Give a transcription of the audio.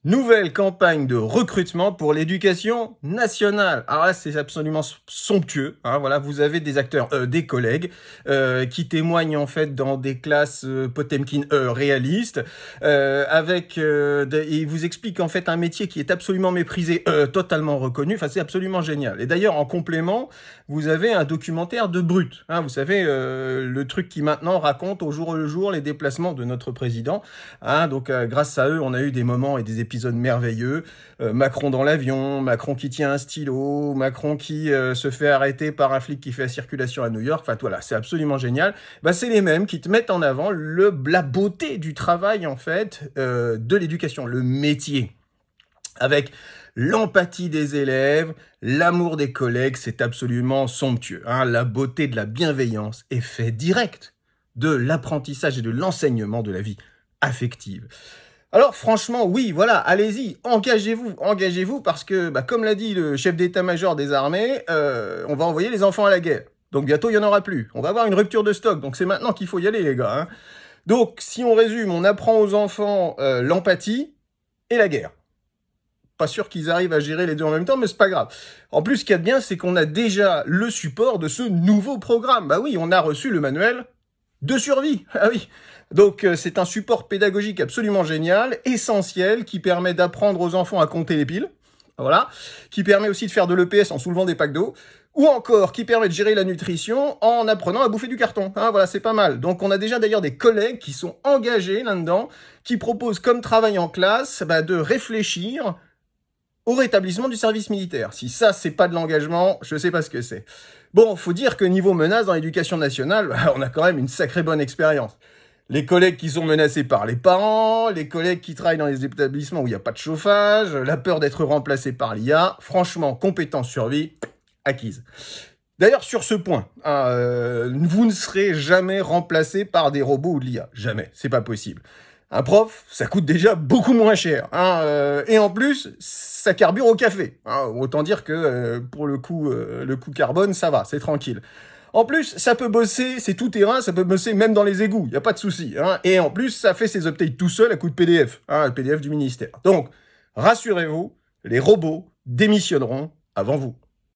Nouvelle campagne de recrutement pour l'éducation nationale. Alors là, c'est absolument somptueux. Hein, voilà, vous avez des acteurs, des collègues, qui témoignent en fait dans des classes Potemkin réalistes, ils vous expliquent en fait un métier qui est absolument méprisé, totalement reconnu. Enfin, c'est absolument génial. Et d'ailleurs, en complément, vous avez un documentaire de Brut. Hein, vous savez, le truc qui maintenant raconte au jour le jour les déplacements de notre président. Hein, donc, grâce à eux, on a eu des moments et des épisodes merveilleux. Macron dans l'avion, Macron qui tient un stylo, Macron qui se fait arrêter par un flic qui fait la circulation à New York. Enfin, voilà, c'est absolument génial. Bah, c'est les mêmes qui te mettent en avant la beauté du travail, en fait, de l'éducation, le métier. Avec l'empathie des élèves, l'amour des collègues, c'est absolument somptueux. Hein. La beauté de la bienveillance est fait direct de l'apprentissage et de l'enseignement de la vie affective. Alors franchement, oui, voilà, allez-y, engagez-vous, parce que, comme l'a dit le chef d'état-major des armées, on va envoyer les enfants à la guerre. Donc bientôt, il n'y en aura plus. On va avoir une rupture de stock, donc c'est maintenant qu'il faut y aller, les gars. Hein. Donc, si on résume, on apprend aux enfants l'empathie et la guerre. Pas sûr qu'ils arrivent à gérer les deux en même temps, mais c'est pas grave. En plus, ce qu'il y a de bien, c'est qu'on a déjà le support de ce nouveau programme. Bah oui, on a reçu le manuel de survie. Ah oui. Donc c'est un support pédagogique absolument génial, essentiel, qui permet d'apprendre aux enfants à compter les piles, voilà, qui permet aussi de faire de l'EPS en soulevant des packs d'eau, ou encore qui permet de gérer la nutrition en apprenant à bouffer du carton. Hein, voilà, c'est pas mal. Donc on a déjà d'ailleurs des collègues qui sont engagés là-dedans, qui proposent comme travail en classe de réfléchir au rétablissement du service militaire. Si ça, c'est pas de l'engagement, je sais pas ce que c'est. Bon, faut dire que niveau menace dans l'éducation nationale, on a quand même une sacrée bonne expérience. Les collègues qui sont menacés par les parents, les collègues qui travaillent dans les établissements où il n'y a pas de chauffage, la peur d'être remplacé par l'IA, franchement, compétence survie, acquise. D'ailleurs, sur ce point, vous ne serez jamais remplacé par des robots ou de l'IA. Jamais, c'est pas possible. Un prof, ça coûte déjà beaucoup moins cher. Et en plus, ça carbure au café. Autant dire que pour le coût carbone, ça va, c'est tranquille. En plus, ça peut bosser, c'est tout terrain, ça peut bosser même dans les égouts, il n'y a pas de souci. Et en plus, ça fait ses updates tout seul à coup de PDF, le PDF du ministère. Donc, rassurez-vous, les robots démissionneront avant vous.